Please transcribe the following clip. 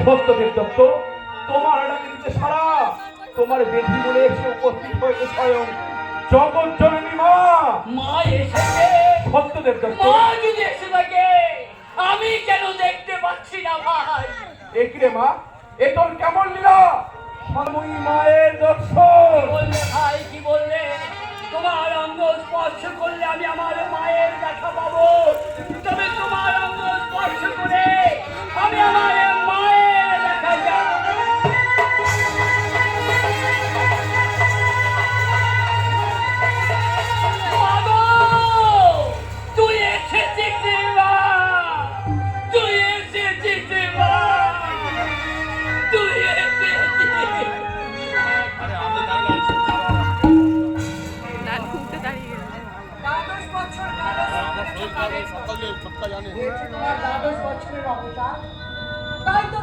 সত্যদেব দত্ত, তোমার ডাকে দিতে সারা তোমার বেধি বলে এসে উপস্থিত হয়েছে স্বয়ং জগৎ জননী মা। মা এসেছে? সত্যদেব দত্ত, মা যদি এসে থাকে আমি কেন দেখতে পাচ্ছি না ভাই? একিরে মা, এ তোর কেমন লীলা? স্বামী মায়ের দর্শন। বললে ভাই, কি বললে? তোমার অঙ্গ স্পর্শ করলে আমি আমার মায়ের দেখা পাবো, তবে তোমার অঙ্গ স্পর্শ করে আমি আমার মায়ের দেখা যাব। মাগো, তুই এসেছিস রে মা, তুই এসেছিস রে মা, তুই এসেছিস। সকালে সকালে জানে দ্বাদশ বছরের অবতার, তাই তো